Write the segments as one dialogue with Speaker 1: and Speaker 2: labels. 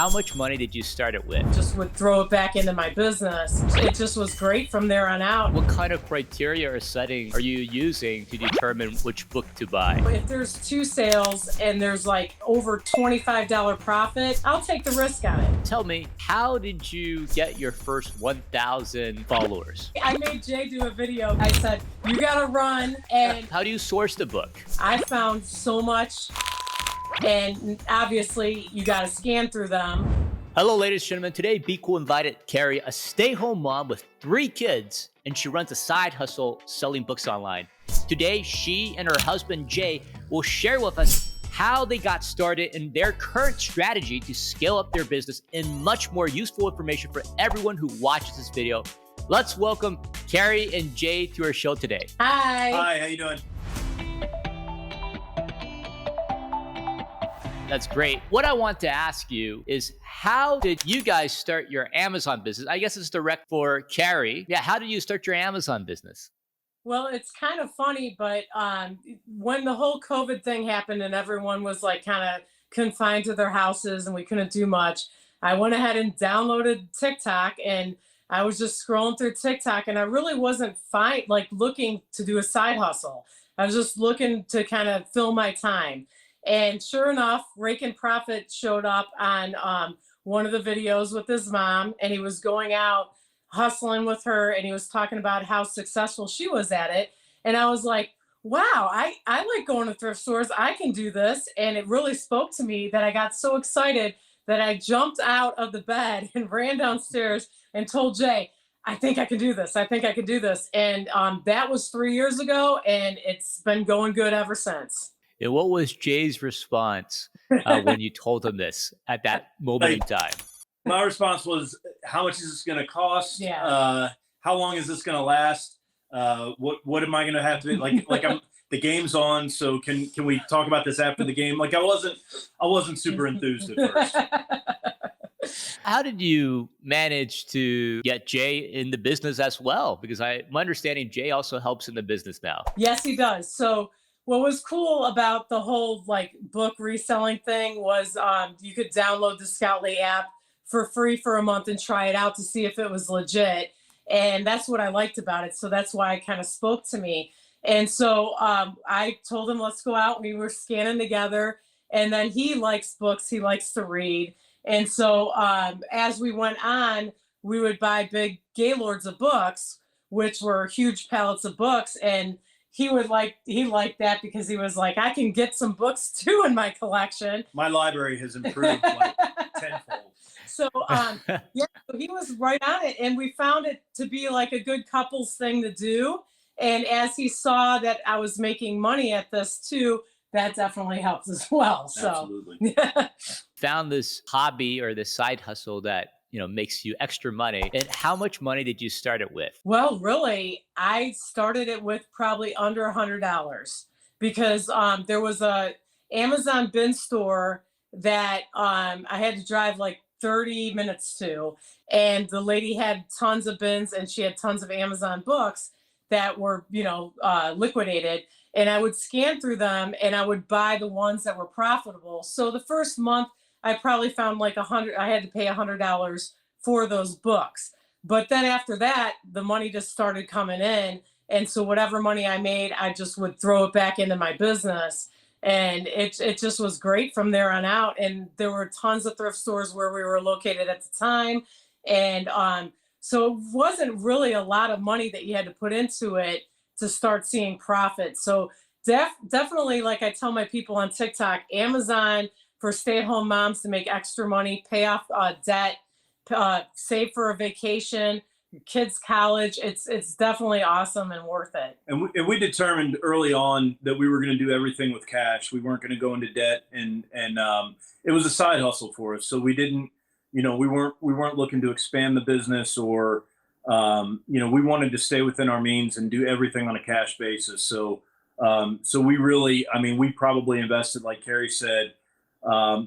Speaker 1: how much money did you start it with?
Speaker 2: Just would throw it back into my business. It just was great from there on out.
Speaker 1: What kind of criteria or setting are you using to determine which book to buy?
Speaker 2: If there's 2 sales and there's like over $25 profit, I'll take the risk on it.
Speaker 1: Tell me, how did you get your first 1,000 followers?
Speaker 2: I made Jay do a video. I said, you gotta run. And
Speaker 1: How do you source the book?
Speaker 2: I found so much. And obviously, you gotta scan through them.
Speaker 1: Hello, ladies and gentlemen. Today, BQool invited Kari, a stay-home mom with 3 kids, and she runs a side hustle selling books online. Today, she and her husband, Jay, will share with us how they got started and their current strategy to scale up their business and much more useful information for everyone who watches this video. Let's welcome Kari and Jay to our show today.
Speaker 2: Hi.
Speaker 3: Hi, how you doing?
Speaker 1: That's great. What I want to ask you is, how did you guys start your Amazon business? I guess it's direct for Kari. Yeah, how did you start your Amazon business?
Speaker 2: Well, it's kind of funny, but when the whole COVID thing happened and everyone was like kind of confined to their houses and we couldn't do much, I went ahead and downloaded TikTok, and I was just scrolling through TikTok, and I really wasn't looking to do a side hustle. I was just looking to kind of fill my time. And sure enough, Rake and Profit showed up on one of the videos with his mom, and he was going out hustling with her, and he was talking about how successful she was at it. And I was like, wow, I like going to thrift stores. I can do this. And it really spoke to me that I got so excited that I jumped out of the bed and ran downstairs and told Jay, I think I can do this. I think I can do this. And that was 3 years ago, and it's been going good ever since.
Speaker 1: And what was Jay's response when you told him this at that moment in time?
Speaker 3: My response was, how much is this going to cost?
Speaker 2: Yeah.
Speaker 3: How long is this going to last? What am I going to have to the game's on, so can we talk about this after the game? Like I wasn't super enthused at first.
Speaker 1: How did you manage to get Jay in the business as well? Because my understanding, Jay also helps in the business now.
Speaker 2: Yes, he does. So what was cool about the whole book reselling thing was you could download the Scoutly app for free for a month and try it out to see if it was legit. And that's what I liked about it. So that's why it kind of spoke to me. And so I told him, let's go out. We were scanning together. And then he likes books. He likes to read. And so as we went on, we would buy big gaylords of books, which were huge pallets of books. And he liked that because he was like, I can get some books too in my collection.
Speaker 3: My library has improved like tenfold.
Speaker 2: So yeah, so he was right on it, and we found it to be like a good couples thing to do. And as he saw that I was making money at this too, that definitely helps as well. So
Speaker 3: absolutely.
Speaker 1: Found this hobby or this side hustle that makes you extra money. And how much money did you start it with?
Speaker 2: Well, really, I started it with probably under $100 because there was a Amazon bin store that I had to drive like 30 minutes to, and the lady had tons of bins and she had tons of Amazon books that were, liquidated, and I would scan through them and I would buy the ones that were profitable. So the first month I probably found like I had to pay $100 for those books. But then after that, the money just started coming in. And so whatever money I made, I just would throw it back into my business. And it just was great from there on out. And there were tons of thrift stores where we were located at the time. And so it wasn't really a lot of money that you had to put into it to start seeing profit. So definitely, like I tell my people on TikTok, Amazon for stay-at-home moms to make extra money, pay off debt, save for a vacation, kids' college. It's definitely awesome and worth it.
Speaker 3: And we determined early on that we were going to do everything with cash. We weren't going to go into debt, and it was a side hustle for us. So we didn't, we weren't looking to expand the business or, we wanted to stay within our means and do everything on a cash basis. So we really, we probably invested, like Kari said,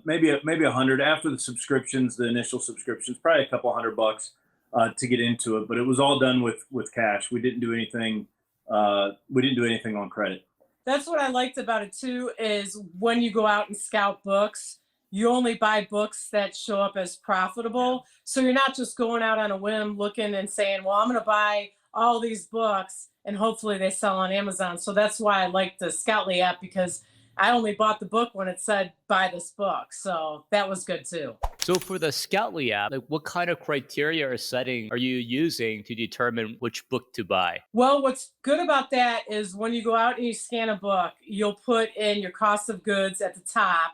Speaker 3: maybe 100 after the subscriptions, the initial subscriptions, probably a couple $100 to get into it, but it was all done with cash. We didn't do anything on credit.
Speaker 2: That's what I liked about it too, is when you go out and scout books, you only buy books that show up as profitable. So you're not just going out on a whim looking and saying, well, I'm going to buy all these books and hopefully they sell on Amazon. So that's why I like the Scoutly app, because I only bought the book when it said buy this book. So that was good too.
Speaker 1: So for the Scoutly app, like what kind of criteria or setting are you using to determine which book to buy?
Speaker 2: Well, what's good about that is when you go out and you scan a book, you'll put in your cost of goods at the top.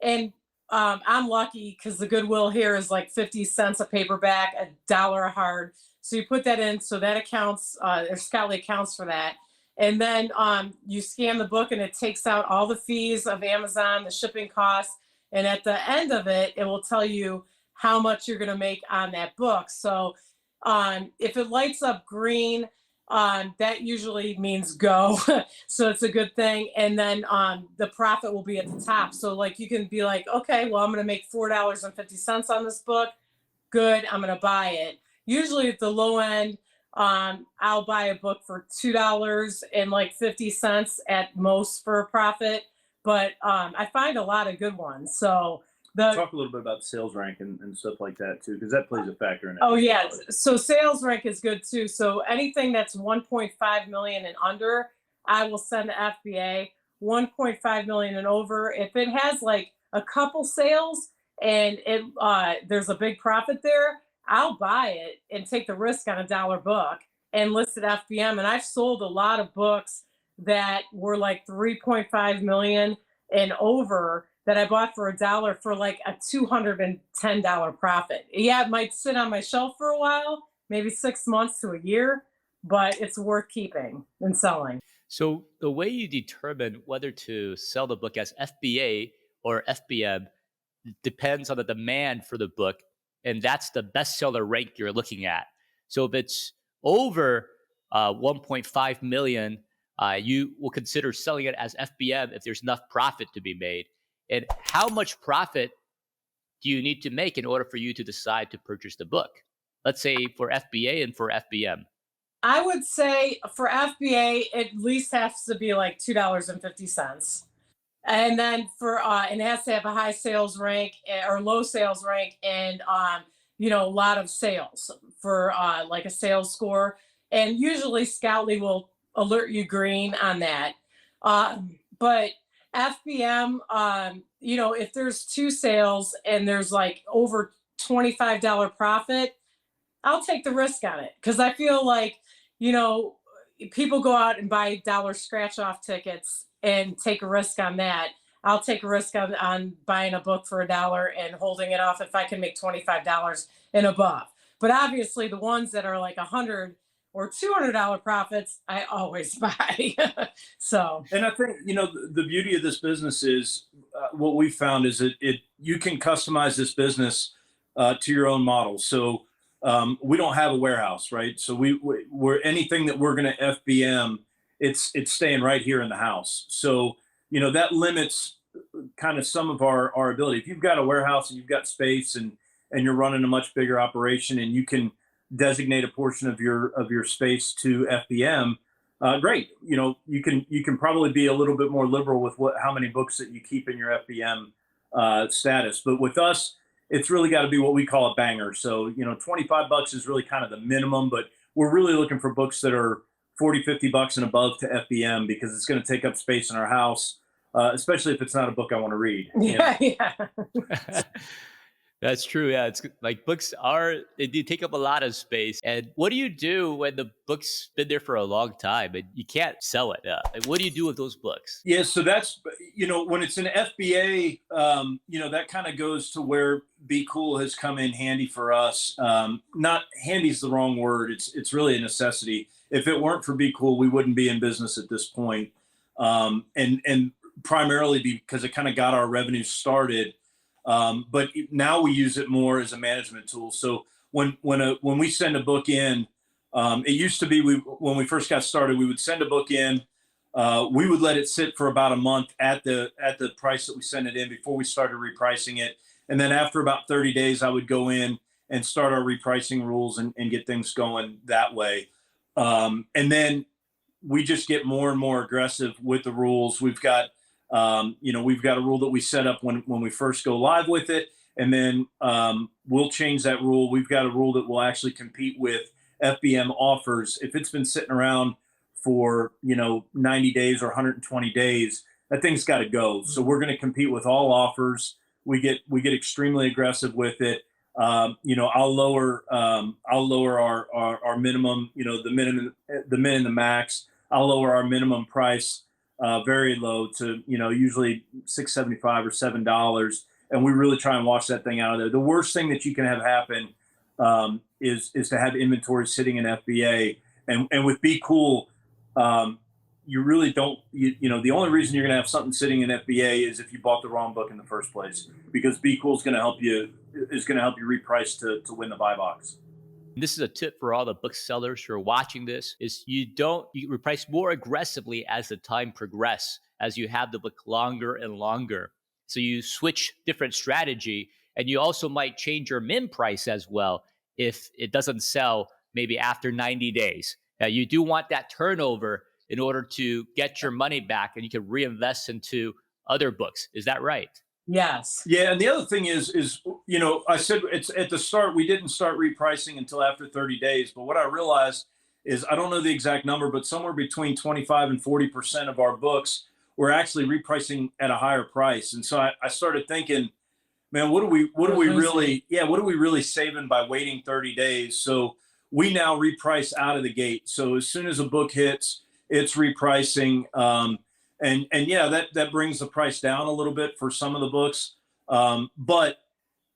Speaker 2: And I'm lucky because the Goodwill here is like 50 cents a paperback, $1 a hard. So you put that in, so that accounts, or Scoutly accounts for that. And then you scan the book and it takes out all the fees of Amazon, the shipping costs. And at the end of it, it will tell you how much you're going to make on that book. So if it lights up green, that usually means go. So it's a good thing. And then the profit will be at the top. So like you can be like, okay, well, I'm going to make $4.50 on this book. Good. I'm going to buy it. Usually at the low end, I'll buy a book for $2.50 at most for a profit. But I find a lot of good ones. So
Speaker 3: talk a little bit about sales rank and stuff like that too, because that plays a factor in it.
Speaker 2: Oh yeah, so sales rank is good too. So anything that's 1.5 million and under, I will send to FBA. 1.5 million and over, if it has like a couple sales and it there's a big profit there, I'll buy it and take the risk on $1 book and list it FBM. And I've sold a lot of books that were like 3.5 million and over that I bought for $1 for like a $210 profit. Yeah, it might sit on my shelf for a while, maybe 6 months to a year, but it's worth keeping and selling.
Speaker 1: So the way you determine whether to sell the book as FBA or FBM depends on the demand for the book, and that's the bestseller rank you're looking at. So if it's over 1.5 million, you will consider selling it as FBM if there's enough profit to be made. And how much profit do you need to make in order for you to decide to purchase the book? Let's say for FBA and for FBM.
Speaker 2: I would say for FBA, at least has to be like $2.50. And then for, and it has to have a high sales rank or low sales rank and, a lot of sales for like a sales score. And usually Scoutly will alert you green on that. But FBM, if there's 2 sales and there's like over $25 profit, I'll take the risk on it. Cause I feel like, people go out and buy dollar scratch off tickets and take a risk on that. I'll take a risk on buying a book for $1 and holding it off if I can make $25 and above. But obviously the ones that are like $100 or $200 profits, I always buy. So,
Speaker 3: and I think, the beauty of this business is what we found is that you can customize this business to your own model. So we don't have a warehouse, right? So we're anything that we're going to FBM, it's staying right here in the house. So, that limits kind of some of our ability. If you've got a warehouse and you've got space and you're running a much bigger operation and you can designate a portion of your space to FBM, great. You can probably be a little bit more liberal with how many books that you keep in your FBM status. But with us, it's really got to be what we call a banger. So, $25 is really kind of the minimum, but we're really looking for books that are $40, $50 and above to FBM because it's going to take up space in our house, especially if it's not a book I want to read.
Speaker 2: Yeah.
Speaker 1: That's true. Yeah, it's like books they do take up a lot of space. And what do you do when the book's been there for a long time and you can't sell it? Like, what do you do with those books?
Speaker 3: Yeah, so that's, when it's an FBA, that kind of goes to where BQool has come in handy for us. Not handy is the wrong word. It's really a necessity. If it weren't for BQool, we wouldn't be in business at this point. And primarily because it kind of got our revenue started. But now we use it more as a management tool. So when we send a book in, it used to be when we first got started, we would send a book in, we would let it sit for about a month at the price that we sent it in before we started repricing it. And then after about 30 days, I would go in and start our repricing rules and get things going that way. And then we just get more and more aggressive with the rules. We've got We've got a rule that we set up when we first go live with it, and then we'll change that rule. We've got a rule that will actually compete with FBM offers. If it's been sitting around for 90 days or 120 days, that thing's got to go. So we're going to compete with all offers. We get extremely aggressive with it. I'll lower our minimum, the min and the max. I'll lower our minimum price very low to usually $6.75 or $7, and we really try and wash that thing out of there. The worst thing that you can have happen is to have inventory sitting in FBA, and with BQool, you really don't. The only reason you're going to have something sitting in FBA is if you bought the wrong book in the first place, because BQool is going to help you reprice to win the buy box.
Speaker 1: This is a tip for all the booksellers who are watching this: is you reprice more aggressively as the time progresses, as you have the book longer and longer. So you switch different strategy, and you also might change your min price as well if it doesn't sell maybe after 90 days. Now, you do want that turnover in order to get your money back, and you can reinvest into other books. Is that right?
Speaker 2: Yes.
Speaker 3: Yeah, and the other thing is I said it's at the start, we didn't start repricing until after 30 days. But what I realized is, I don't know the exact number, but somewhere between 25 and 40% of our books we're actually repricing at a higher price. And so I started thinking, man, what are we really saving by waiting 30 days? So we now reprice out of the gate. So as soon as a book hits, it's repricing. And yeah, that brings the price down a little bit for some of the books. But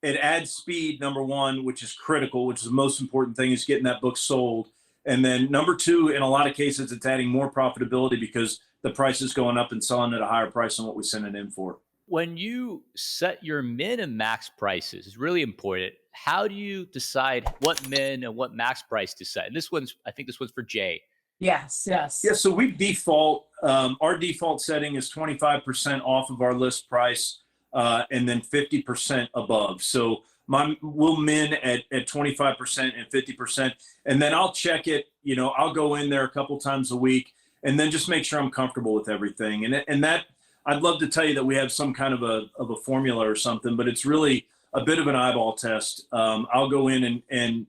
Speaker 3: it adds speed, number one, which is critical, which is the most important thing, is getting that book sold. And then number two, in a lot of cases, it's adding more profitability because the price is going up and selling at a higher price than what we sent it in for.
Speaker 1: When you set your min and max prices, it's really important. How do you decide what min and what max price to set? And I think this one's for Jay.
Speaker 2: Yes.
Speaker 3: Yeah, so we default, our default setting is 25% off of our list price, and then 50% above. So we'll min at 25% and 50%. And then I'll check it, I'll go in there a couple times a week and then just make sure I'm comfortable with everything. And that, I'd love to tell you that we have some kind of a formula or something, but it's really a bit of an eyeball test. I'll go in and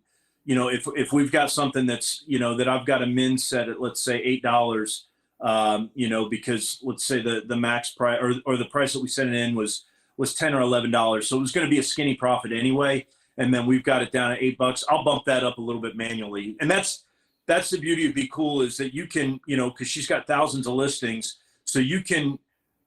Speaker 3: if we've got something that's, that I've got a min set at, let's say $8, because let's say the max price or the price that we set it in was $10 or $11. So it was going to be a skinny profit anyway. And then we've got it down at $8. I'll bump that up a little bit manually. And that's the beauty of BQool, is that you can, cause she's got thousands of listings. So you can,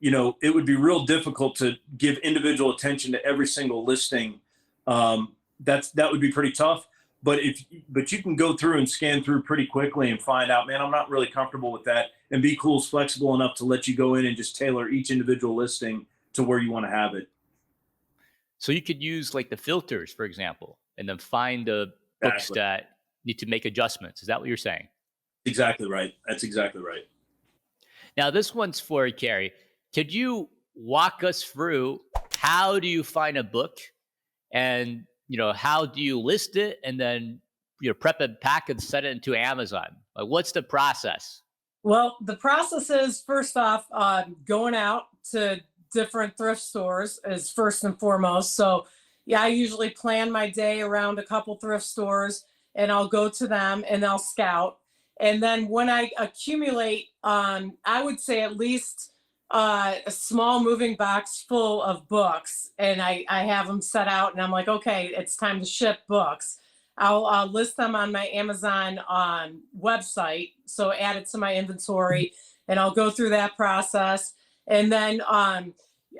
Speaker 3: it would be real difficult to give individual attention to every single listing. That would be pretty tough. But you can go through and scan through pretty quickly and find out, man, I'm not really comfortable with that. And BQool's flexible enough to let you go in and just tailor each individual listing to where you want to have it.
Speaker 1: So you could use like the filters, for example, and then find the books that need to make adjustments. Is that what you're saying?
Speaker 3: Exactly right. That's exactly right.
Speaker 1: Now, this one's for Kari. Could you walk us through, how do you find a book, and how do you list it, and then prep and pack and set it into Amazon? Like, what's the process?
Speaker 2: Well, the process is, first off, going out to different thrift stores is first and foremost. So yeah, I usually plan my day around a couple thrift stores, and I'll go to them and I'll scout. And then when I accumulate, I would say at least a small moving box full of books, and I have them set out, and I'm like, okay, it's time to ship books. I'll list them on my Amazon website, so add it to my inventory, and I'll go through that process. And then I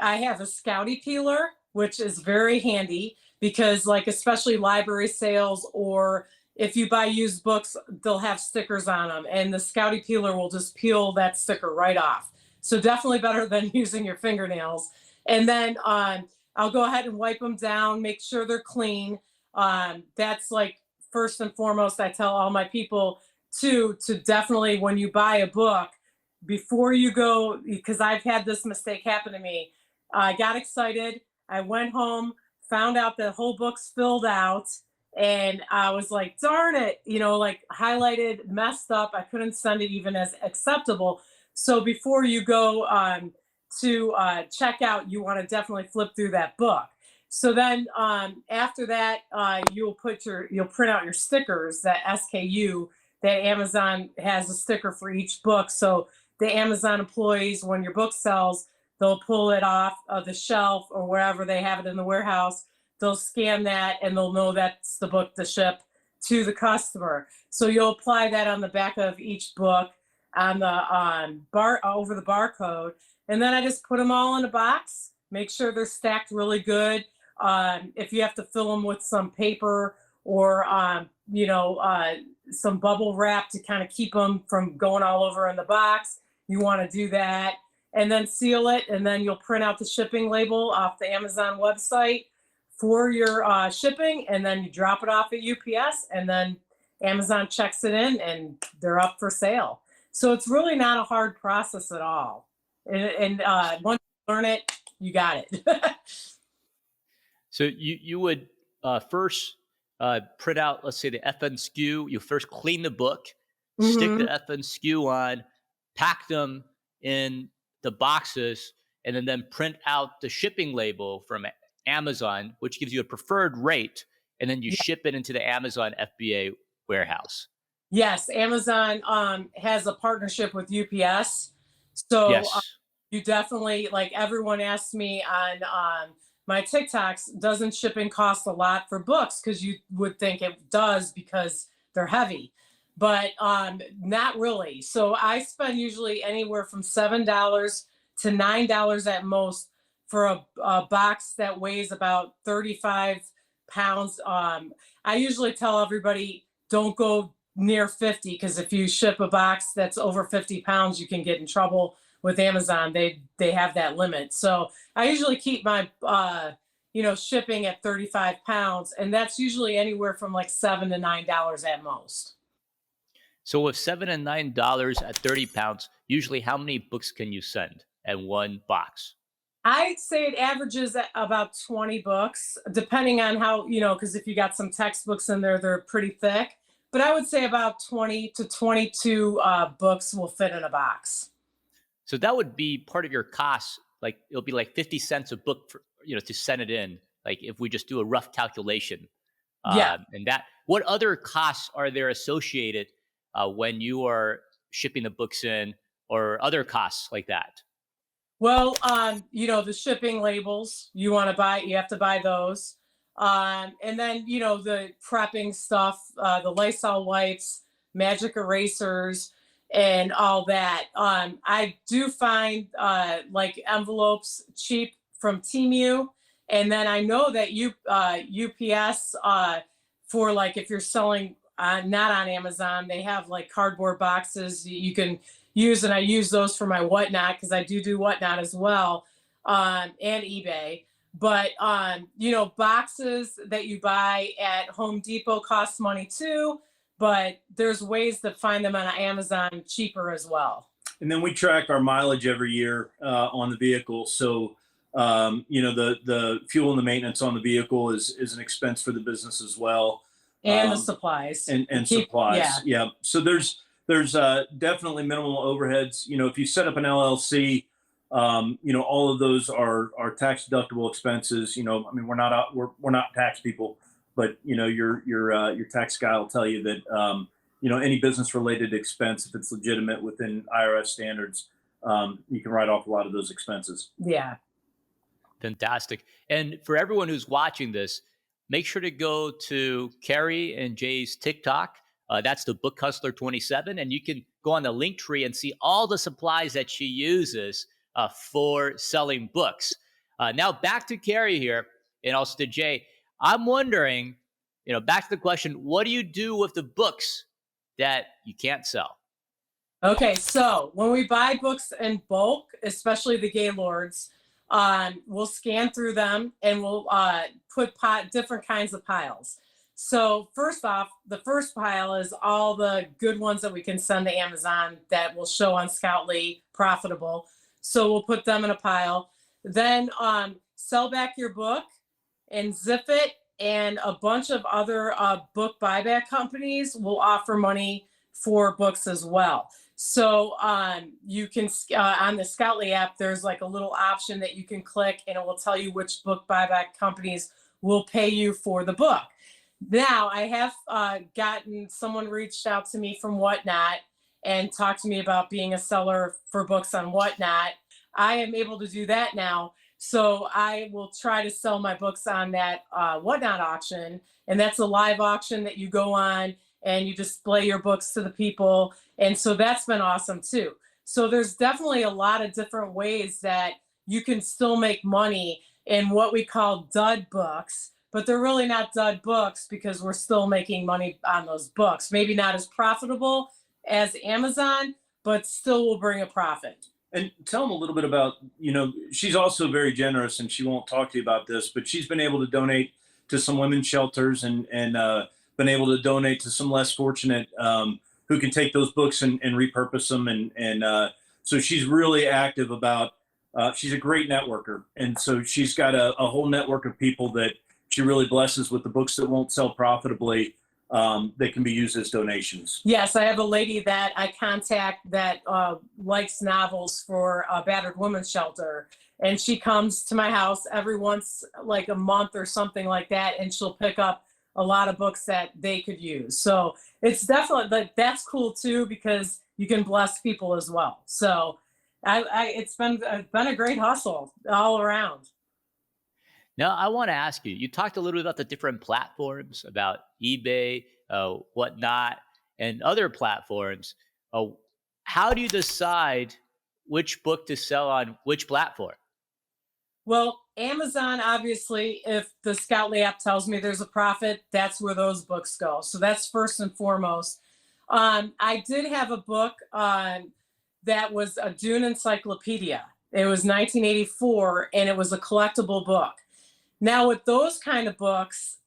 Speaker 2: have a Scouty peeler, which is very handy because, like, especially library sales, or if you buy used books, they'll have stickers on them, and the Scouty peeler will just peel that sticker right off. So definitely better than using your fingernails. And then I'll go ahead and wipe them down, make sure they're clean. That's like first and foremost. I tell all my people to definitely, when you buy a book, before you go, because I've had this mistake happen to me. I got excited. I went home, found out the whole book's filled out, and I was like, darn it, like highlighted, messed up. I couldn't send it even as acceptable. So before you go to checkout, you want to definitely flip through that book. So then after that, you'll print out your stickers, that SKU, that Amazon has a sticker for each book. So the Amazon employees, when your book sells, they'll pull it off of the shelf or wherever they have it in the warehouse. They'll scan that and they'll know that's the book to ship to the customer. So you'll apply that on the back of each book on the over the barcode. And then I just put them all in a box, make sure they're stacked really good. If you have to fill them with some paper or, some bubble wrap to kind of keep them from going all over in the box, you want to do that. And then seal it. And then you'll print out the shipping label off the Amazon website for your shipping. And then you drop it off at UPS. And then Amazon checks it in and they're up for sale. So it's really not a hard process at all. And once you learn it, you got it.
Speaker 1: So you would first print out, let's say, the FN SKU. You first clean the book, stick the FN SKU on, pack them in the boxes, and then print out the shipping label from Amazon, which gives you a preferred rate, and then you ship it into the Amazon FBA warehouse.
Speaker 2: Yes, Amazon has a partnership with UPS. So you definitely, like everyone asks me on my TikToks, doesn't shipping cost a lot for books? Because you would think it does because they're heavy, but not really. So I spend usually anywhere from $7 to $9 at most for a box that weighs about 35 pounds. I usually tell everybody, don't go near 50, because if you ship a box that's over 50 pounds, you can get in trouble with Amazon. They have that limit. So I usually keep my shipping at 35 pounds, and that's usually anywhere from like $7 to $9 at most.
Speaker 1: So with $7 and $9 at 30 pounds, usually how many books can you send at one box?
Speaker 2: I'd say it averages at about 20 books, depending on how, because if you got some textbooks in there, they're pretty thick. But I would say about 20 to 22 books will fit in a box.
Speaker 1: So that would be part of your cost. Like it'll be like 50 cents a book for, to send it in. Like if we just do a rough calculation. And what other costs are there associated when you are shipping the books in, or other costs like that?
Speaker 2: Well, the shipping labels you have to buy those. And then, the prepping stuff, the Lysol wipes, magic erasers, and all that. I do find like envelopes cheap from Temu. And then I know that UPS, for like if you're selling not on Amazon, they have like cardboard boxes you can use. And I use those for my Whatnot, because I do Whatnot as well, and eBay. But, boxes that you buy at Home Depot cost money too, but there's ways to find them on Amazon cheaper as well.
Speaker 3: And then we track our mileage every year on the vehicle. So, the fuel and the maintenance on the vehicle is an expense for the business as well.
Speaker 2: And the supplies.
Speaker 3: And supplies. Yeah. So there's definitely minimal overheads. If you set up an LLC, all of those are tax deductible expenses. We're not tax people, but your tax guy will tell you that any business related expense, if it's legitimate within IRS standards, you can write off a lot of those expenses.
Speaker 2: Yeah.
Speaker 1: Fantastic. And for everyone who's watching this, make sure to go to Kari and Jay's TikTok. That's the Book Hustler 27, and you can go on the link tree and see all the supplies that she uses for selling books. Now back to Kari here, and also to Jay. I'm wondering, back to the question, what do you do with the books that you can't sell?
Speaker 2: Okay, so when we buy books in bulk, especially the Gaylords, we'll scan through them and we'll put different kinds of piles. So first off, the first pile is all the good ones that we can send to Amazon that will show on Scoutly profitable. So we'll put them in a pile. Then sell back your book and Zip It, and a bunch of other book buyback companies will offer money for books as well. So you can, on the Scoutly app, there's like a little option that you can click and it will tell you which book buyback companies will pay you for the book. Now, I have gotten someone reached out to me from Whatnot and talked to me about being a seller for books on Whatnot. I am able to do that now. So I will try to sell my books on that Whatnot auction. And that's a live auction that you go on and you display your books to the people. And so that's been awesome too. So there's definitely a lot of different ways that you can still make money in what we call dud books, but they're really not dud books because we're still making money on those books. Maybe not as profitable as Amazon, but still will bring a profit.
Speaker 3: And tell them a little bit about, she's also very generous, and she won't talk to you about this, but she's been able to donate to some women's shelters and been able to donate to some less fortunate who can take those books and repurpose them. And so she's really active about, she's a great networker. And so she's got a whole network of people that she really blesses with the books that won't sell profitably. That can be used as donations. Yes,
Speaker 2: I have a lady that I contact that likes novels for a battered women's shelter. And she comes to my house every once, like a month or something like that. And she'll pick up a lot of books that they could use. So it's definitely, that's cool too, because you can bless people as well. So it's been a great hustle all around.
Speaker 1: Now, I want to ask you, you talked a little bit about the different platforms, about eBay, Whatnot, and other platforms. How do you decide which book to sell on which platform?
Speaker 2: Well, Amazon, obviously, if the Scoutly app tells me there's a profit, that's where those books go. So that's first and foremost. I did have a book that was a Dune encyclopedia. It was 1984, and it was a collectible book. Now, with those kind of books,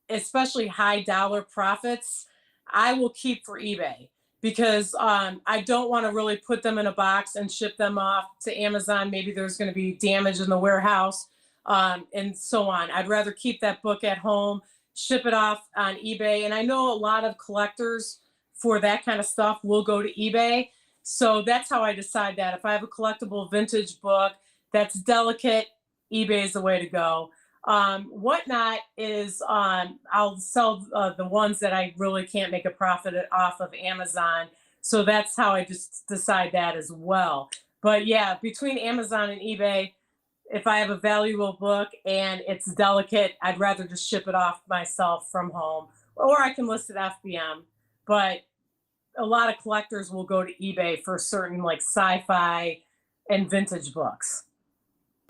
Speaker 2: especially high dollar profits, I will keep for eBay because I don't want to really put them in a box and ship them off to Amazon. Maybe there's going to be damage in the warehouse and so on. I'd rather keep that book at home, ship it off on eBay. And I know a lot of collectors for that kind of stuff will go to eBay. So that's how I decide that. If I have a collectible vintage book that's delicate, eBay is the way to go. Whatnot is I'll sell the ones that I really can't make a profit off of Amazon. So that's how I just decide that as well. But yeah, between Amazon and eBay, if I have a valuable book and it's delicate, I'd rather just ship it off myself from home, or I can list it FBM. But a lot of collectors will go to eBay for certain like sci-fi and vintage books.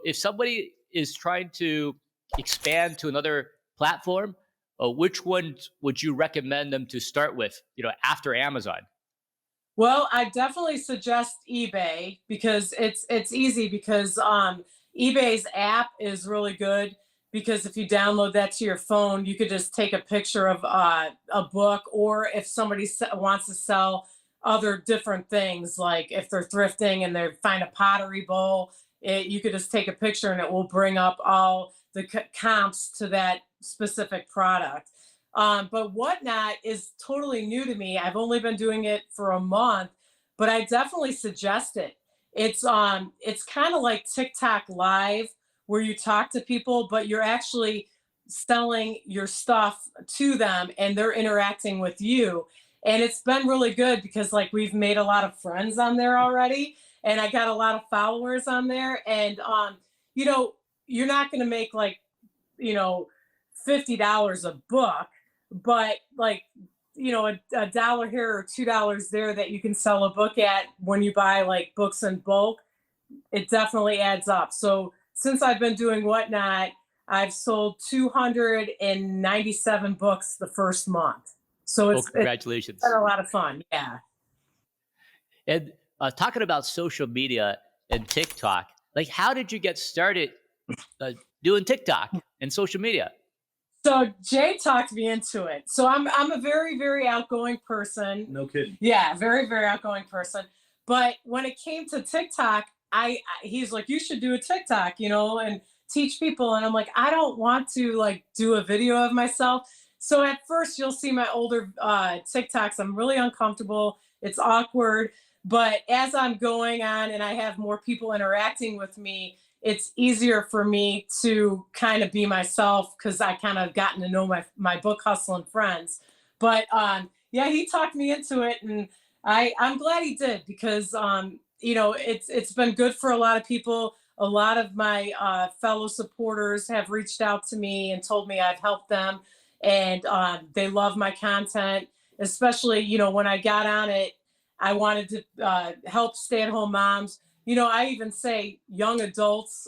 Speaker 1: If somebody is trying to expand to another platform, which one would you recommend them to start with, after Amazon?
Speaker 2: Well, I definitely suggest eBay because it's easy because eBay's app is really good because if you download that to your phone, you could just take a picture of a book, or if somebody wants to sell other different things, like if they're thrifting and they find a pottery bowl, you could just take a picture and it will bring up all the comps to that specific product. But Whatnot is totally new to me. I've only been doing it for a month, but I definitely suggest it. It's kind of like TikTok Live, where you talk to people, but you're actually selling your stuff to them and they're interacting with you. And it's been really good because like we've made a lot of friends on there already, and I got a lot of followers on there. And you're not going to make like, $50 a book, but like, a dollar here or $2 there that you can sell a book at when you buy like books in bulk, it definitely adds up. So since I've been doing Whatnot, I've sold 297 books the first month. So
Speaker 1: congratulations.
Speaker 2: It's been a lot of fun. Yeah.
Speaker 1: And talking about social media and TikTok, like how did you get started doing TikTok and social media?
Speaker 2: So Jay talked me into it. So I'm a very, very outgoing person.
Speaker 3: No kidding.
Speaker 2: Yeah, very, very outgoing person. But when it came to TikTok, he's like, you should do a TikTok, and teach people. And I'm like, I don't want to like do a video of myself. So at first you'll see my older TikToks. I'm really uncomfortable. It's awkward. But as I'm going on and I have more people interacting with me, it's easier for me to kind of be myself because I kind of gotten to know my book hustling friends. But yeah, he talked me into it, and I'm glad he did because it's been good for a lot of people. A lot of my fellow supporters have reached out to me and told me I've helped them, and they love my content. Especially, when I got on it, I wanted to help stay-at-home moms. I even say young adults,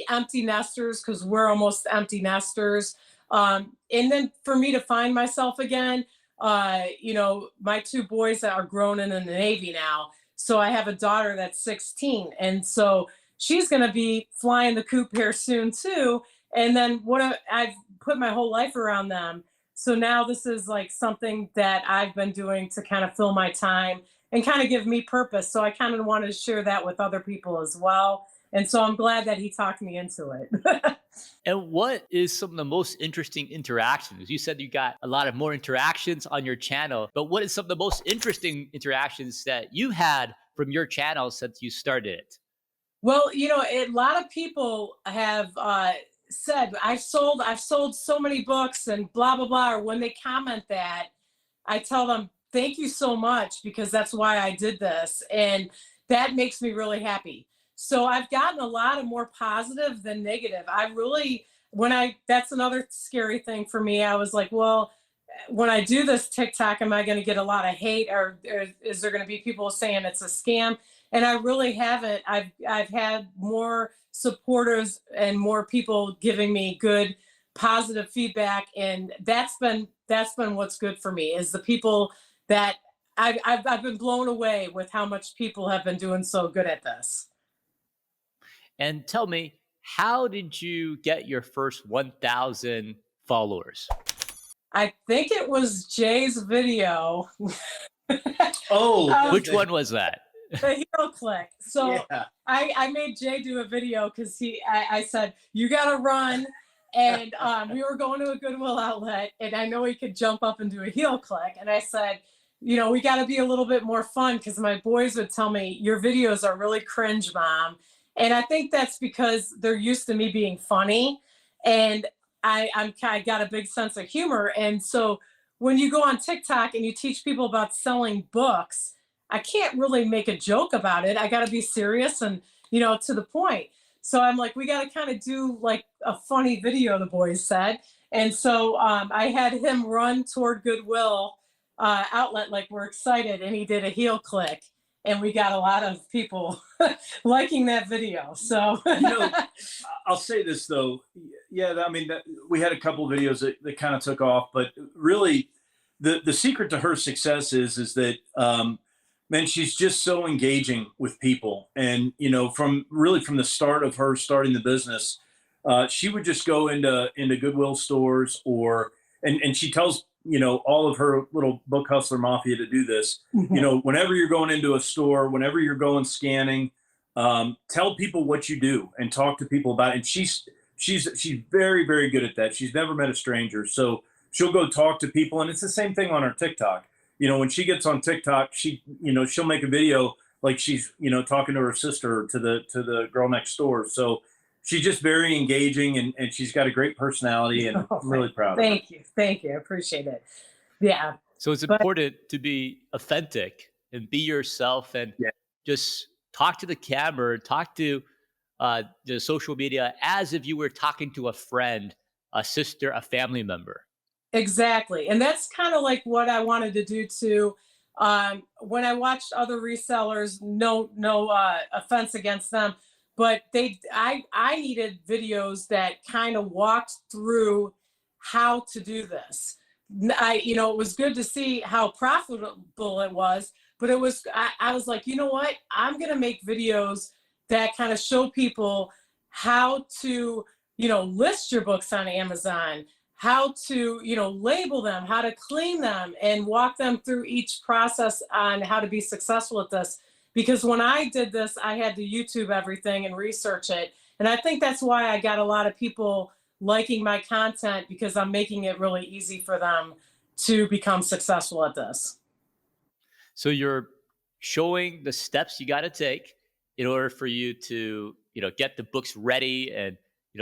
Speaker 2: empty nesters, because we're almost empty nesters. And then for me to find myself again, my two boys that are grown and in the Navy now. So I have a daughter that's 16. And so she's going to be flying the coop here soon too. And then I've put my whole life around them. So now this is like something that I've been doing to kind of fill my time and kind of give me purpose. So I kind of wanted to share that with other people as well. And so I'm glad that he talked me into it.
Speaker 1: And what is some of the most interesting interactions? You said you got a lot of more interactions on your channel, but what is some of the most interesting interactions that you had from your channel since you started it?
Speaker 2: Well, a lot of people have said I've sold so many books and blah blah blah. Or when they comment that, I tell them thank you so much because that's why I did this, and that makes me really happy. So I've gotten a lot of more positive than negative. That's another scary thing for me. I was like, well, when I do this TikTok, am I going to get a lot of hate, or is there going to be people saying it's a scam? And I really haven't. I've had more supporters and more people giving me good, positive feedback, and that's been what's good for me is the people that I've been blown away with how much people have been doing so good at this.
Speaker 1: And tell me, how did you get your first 1,000 followers?
Speaker 2: I think it was Jay's video.
Speaker 3: Oh,
Speaker 1: Which one was that?
Speaker 2: The hero click. So
Speaker 3: yeah.
Speaker 2: I made Jay do a video because I said, you got to run. And we were going to a Goodwill outlet, and I know he could jump up and do a heel click. And I said, we got to be a little bit more fun because my boys would tell me, your videos are really cringe, Mom. And I think that's because they're used to me being funny. And I got a big sense of humor. And so when you go on TikTok and you teach people about selling books, I can't really make a joke about it. I got to be serious and, to the point. So I'm like, we got to kind of do like a funny video, the boys said. And so I had him run toward Goodwill outlet like we're excited, and he did a heel click. And we got a lot of people liking that video. So,
Speaker 3: I'll say this though. Yeah, I mean, we had a couple of videos that kind of took off, but really the secret to her success is that, man, she's just so engaging with people. And, from the start of her starting the business, she would just go into Goodwill stores and she tells all of her little book hustler mafia to do this. Whenever you're going into a store, whenever you're going scanning, tell people what you do and talk to people about it. And she's very, very good at that. She's never met a stranger. So she'll go talk to people. And it's the same thing on her TikTok. When she gets on TikTok, she'll make a video like she's, talking to her sister or to the girl next door. So she's just very engaging and she's got a great personality, and I'm really proud of her.
Speaker 2: Thank you. I appreciate it. Yeah.
Speaker 1: So it's important to be authentic and be yourself and just talk to the camera, talk to the social media as if you were talking to a friend, a sister, a family member.
Speaker 2: Exactly. And that's kind of like what I wanted to do too. When I watched other resellers, no offense against them, but I needed videos that kind of walked through how to do this. It was good to see how profitable it was, but I was like, you know what? I'm going to make videos that kind of show people how to, list your books on Amazon, how to, label them, how to clean them, and walk them through each process on how to be successful at this. Because when I did this, I had to YouTube everything and research it. And I think that's why I got a lot of people liking my content, because I'm making it really easy for them to become successful at this.
Speaker 1: So you're showing the steps you got to take in order for you to, get the books ready and,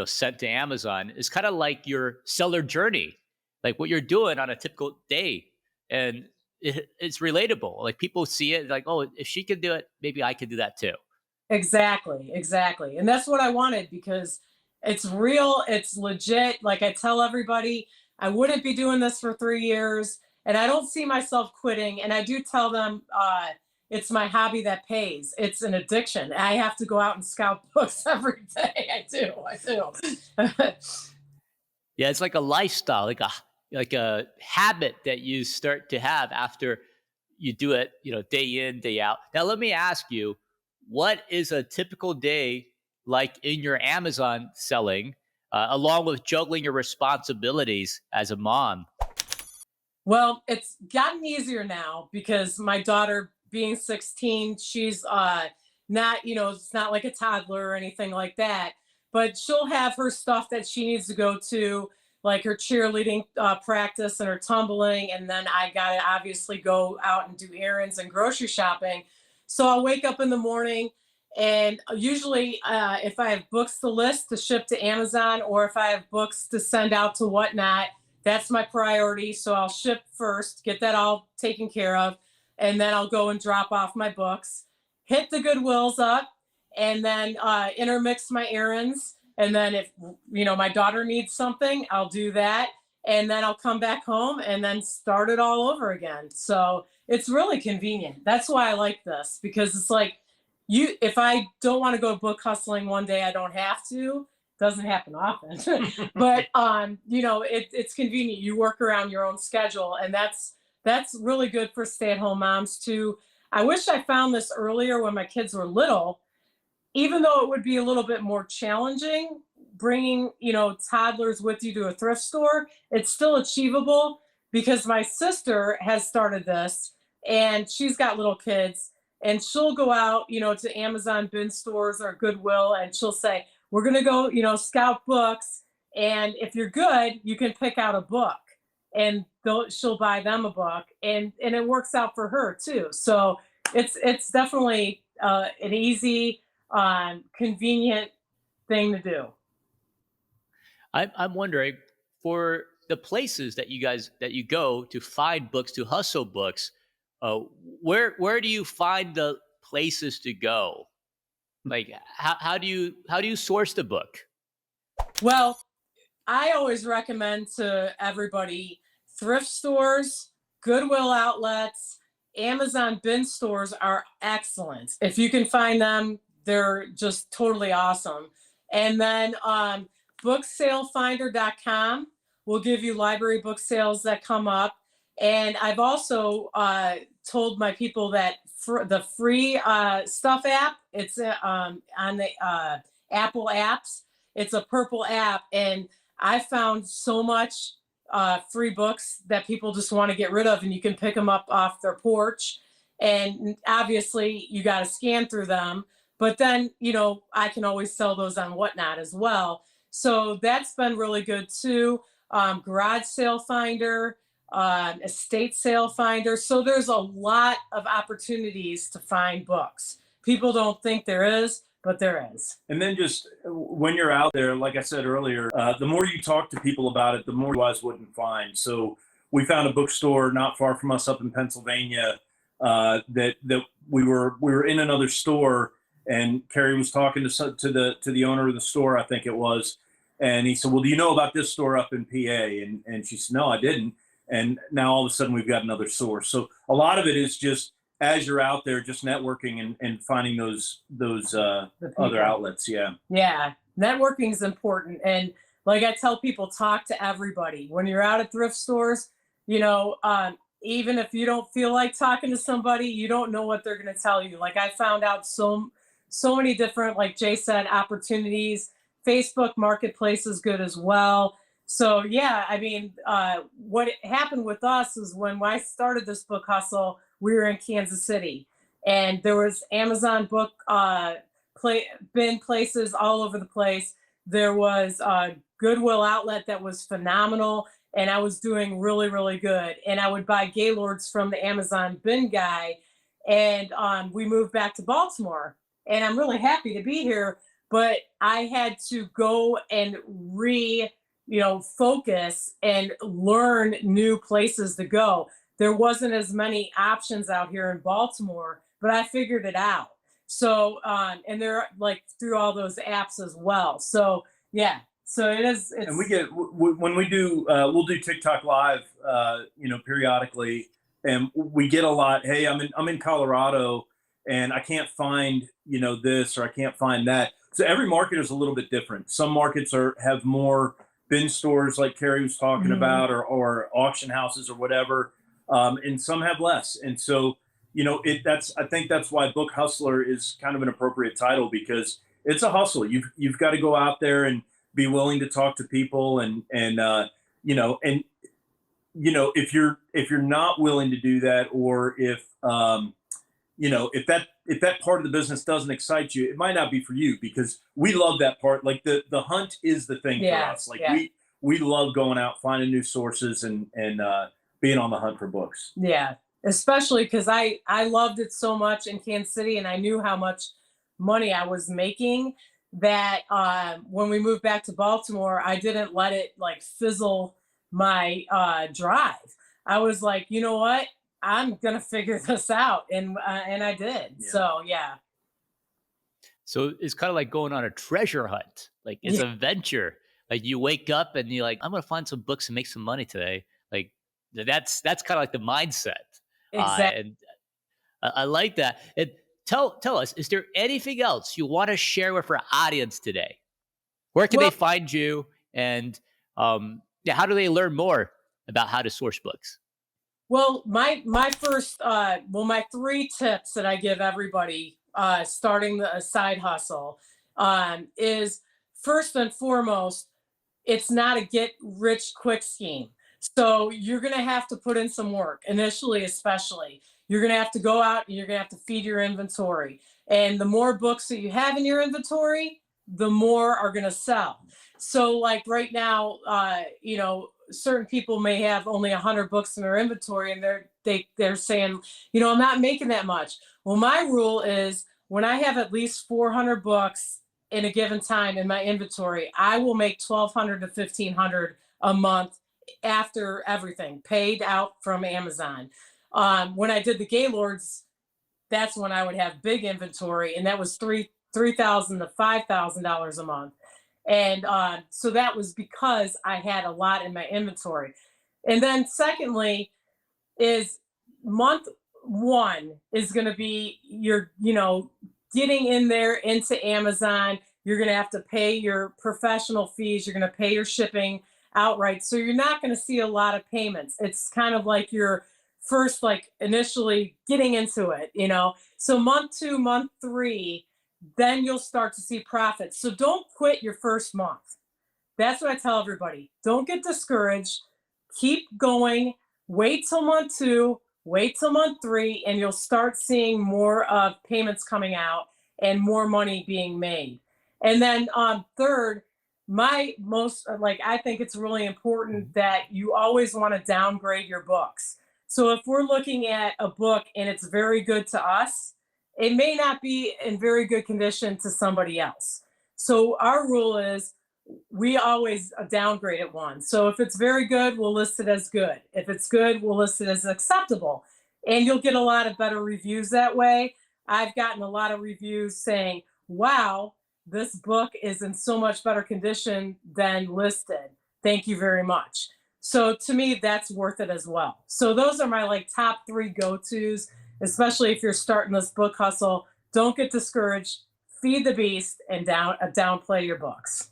Speaker 1: sent to Amazon is kind of like your seller journey, like what you're doing on a typical day. And it's relatable. Like people see it like, oh, if she can do it, maybe I can do that too.
Speaker 2: Exactly, exactly. And that's what I wanted because it's real, it's legit. Like I tell everybody, I wouldn't be doing this for 3 years and I don't see myself quitting. And I do tell them it's my hobby that pays. It's an addiction. I have to go out and scout books every day. I do.
Speaker 1: Yeah, it's like a lifestyle, like a habit that you start to have after you do it, day in, day out. Now, let me ask you, what is a typical day like in your Amazon selling, along with juggling your responsibilities as a mom?
Speaker 2: Well, it's gotten easier now because my daughter being 16, she's not, it's not like a toddler or anything like that, but she'll have her stuff that she needs to go to, like her cheerleading practice and her tumbling. And then I got to obviously go out and do errands and grocery shopping. So I'll wake up in the morning and usually if I have books to list to ship to Amazon or if I have books to send out to whatnot, that's my priority. So I'll ship first, get that all taken care of, and then I'll go and drop off my books, hit the Goodwills up, and then intermix my errands. And then if, my daughter needs something, I'll do that. And then I'll come back home and then start it all over again. So it's really convenient. That's why I like this, because it's like if I don't want to go book hustling one day, I don't have to. Doesn't happen often, but it's convenient. You work around your own schedule, and that's really good for stay-at-home moms too. I wish I found this earlier when my kids were little, even though it would be a little bit more challenging bringing, toddlers with you to a thrift store. It's still achievable because my sister has started this and she's got little kids and she'll go out, to Amazon bin stores or Goodwill and she'll say, we're going to go, scout books. And if you're good, you can pick out a book and she'll buy them a book and it works out for her too. So it's definitely an easy, convenient thing to do.
Speaker 1: I'm wondering, for the places that you go to find books, to hustle books, where do you find the places to go? Like how do you source the book?
Speaker 2: Well, I always recommend to everybody thrift stores, Goodwill outlets, Amazon bin stores are excellent. If you can find them, they're just totally awesome. And then booksalefinder.com will give you library book sales that come up. And I've also told my people that the free stuff app, it's on the Apple apps. It's a purple app. And I found so much free books that people just want to get rid of, and you can pick them up off their porch. And obviously you got to scan through them, but then, I can always sell those on Whatnot as well. So that's been really good too. Garage sale finder, estate sale finder. So there's a lot of opportunities to find books. People don't think there is, but there is.
Speaker 3: And then just when you're out there, like I said earlier, the more you talk to people about it, the more you otherwise wouldn't find. So we found a bookstore not far from us up in Pennsylvania that we were in another store, and Kari was talking to the owner of the store, I think it was, and he said, "Well, do you know about this store up in PA?" And she said, "No, I didn't." And now all of a sudden we've got another source. So a lot of it is just as you're out there, just networking and finding those other outlets. Yeah.
Speaker 2: Yeah. Networking is important. And like I tell people, talk to everybody. When you're out at thrift stores, even if you don't feel like talking to somebody, you don't know what they're going to tell you. Like I found out so many different, like Jay said, opportunities. Facebook Marketplace is good as well. So yeah, I mean, what happened with us is when I started this book hustle, we were in Kansas City, and there was Amazon book bin places all over the place. There was a Goodwill outlet that was phenomenal, and I was doing really, really good. And I would buy Gaylords from the Amazon bin guy, And we moved back to Baltimore, and I'm really happy to be here, but I had to go and focus and learn new places to go. There wasn't as many options out here in Baltimore, but I figured it out. So, and they're like through all those apps as well. So yeah, so it's,
Speaker 3: and we get, when we do, we'll do TikTok live, periodically, and we get a lot. Hey, I'm in Colorado and I can't find, this, or I can't find that. So every market is a little bit different. Some markets have more bin stores like Kari was talking about, or auction houses or whatever. And some have less. And so, I think that's why Book Hustler is kind of an appropriate title, because it's a hustle. You've got to go out there and be willing to talk to people, and if you're not willing to do that, or if that part of the business doesn't excite you, it might not be for you, because we love that part. Like the hunt is the thing for us. Like we love going out, finding new sources, and being on the hunt for books.
Speaker 2: Yeah. Especially because I loved it so much in Kansas City, and I knew how much money I was making, that when we moved back to Baltimore, I didn't let it like fizzle my drive. I was like, you know what? I'm going to figure this out. And I did. Yeah. So, yeah.
Speaker 1: So it's kind of like going on a treasure hunt. Like it's a venture. Like you wake up and you're like, I'm going to find some books and make some money today. Like that's kind of like the mindset.
Speaker 2: Exactly.
Speaker 1: And I like that. And tell us, is there anything else you want to share with our audience today? Where can they find you? And how do they learn more about how to source books?
Speaker 2: Well, my my 3 tips that I give everybody starting a side hustle is, first and foremost, it's not a get rich quick scheme. So you're going to have to put in some work initially, especially. You're going to have to go out and you're going to have to feed your inventory. And the more books that you have in your inventory, the more are going to sell. So like right now, certain people may have only 100 books in their inventory, and they're saying, I'm not making that much. Well, my rule is when I have at least 400 books in a given time in my inventory, I will make $1,200 to $1,500 a month after everything paid out from Amazon. When I did the Gaylords, that's when I would have big inventory, and that was $3,000 to $5,000 a month. And so that was because I had a lot in my inventory. And then secondly is month 1 is going to be your, getting in there into Amazon. You're going to have to pay your professional fees. You're going to pay your shipping outright. So you're not going to see a lot of payments. It's kind of like your first, like initially getting into it, So month 2, month 3, then you'll start to see profits. So don't quit your first month. That's what I tell everybody. Don't get discouraged. Keep going. Wait till month 2, wait till month 3, and you'll start seeing more of payments coming out and more money being made. And then third, I think it's really important that you always want to downgrade your books. So if we're looking at a book and it's very good to us, it may not be in very good condition to somebody else. So our rule is we always downgrade it 1. So if it's very good, we'll list it as good. If it's good, we'll list it as acceptable. And you'll get a lot of better reviews that way. I've gotten a lot of reviews saying, wow, this book is in so much better condition than listed. Thank you very much. So to me, that's worth it as well. So those are my top 3 go-tos, especially if you're starting this book hustle. Don't get discouraged, feed the beast, and downplay your books.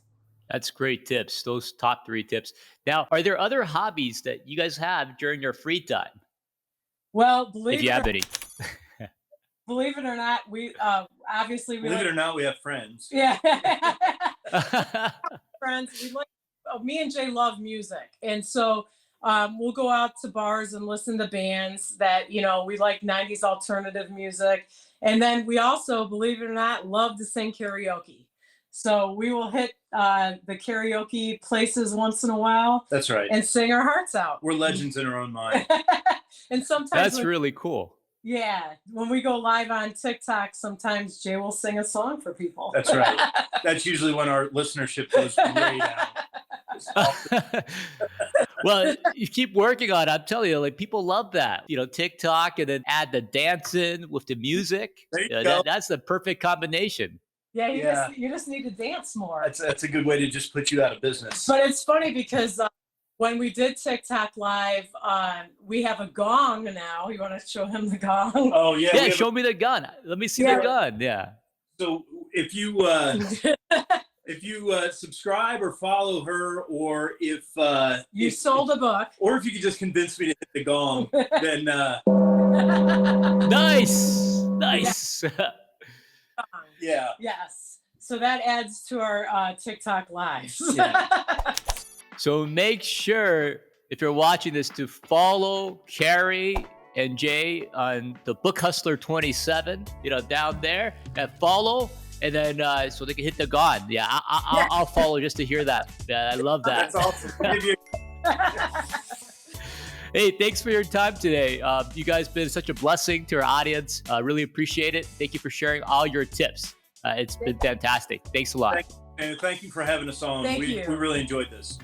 Speaker 1: That's great tips. Those top 3 tips. Now, are there other hobbies that you guys have during your free time?
Speaker 2: Well,
Speaker 1: if you have any.
Speaker 2: Believe it or not, we obviously
Speaker 3: believe it or not, we have friends.
Speaker 2: Yeah. Friends. Me and Jay love music. And so we'll go out to bars and listen to bands that, we like 90s alternative music. And then we also, believe it or not, love to sing karaoke. So we will hit the karaoke places once in a while.
Speaker 3: That's right.
Speaker 2: And sing our hearts out.
Speaker 3: We're legends in our own mind.
Speaker 2: And sometimes
Speaker 1: that's really cool.
Speaker 2: Yeah, when we go live on TikTok, sometimes Jay will sing a song for people.
Speaker 3: That's right. That's usually when our listenership goes way down.
Speaker 1: Well, you keep working on it. I'm telling you, like people love that. TikTok and then add the dancing with the music.
Speaker 3: There you go.
Speaker 1: That's the perfect combination.
Speaker 2: Yeah, you just need to dance more.
Speaker 3: That's a good way to just put you out of business.
Speaker 2: But it's funny because when we did TikTok live, we have a gong now. You want to show him the gong?
Speaker 3: Oh yeah.
Speaker 1: Yeah, show me the gun. Let me see the gun. Yeah.
Speaker 3: So if you subscribe or follow her, or if
Speaker 2: you sold a book,
Speaker 3: or if you could just convince me to hit the gong, then
Speaker 1: nice.
Speaker 3: Yeah.
Speaker 2: Yes. So that adds to our TikTok lives.
Speaker 3: Yeah.
Speaker 1: So make sure, if you're watching this, to follow Kari and Jay on the Book Hustler 27, down there, and follow, and then so they can hit the gong. Yeah, I'll follow just to hear that. Yeah, I love that.
Speaker 3: That's awesome.
Speaker 1: Hey, thanks for your time today. You guys been such a blessing to our audience. Really appreciate it. Thank you for sharing all your tips. It's been fantastic. Thanks a lot.
Speaker 3: And thank you for having us on. We really enjoyed this.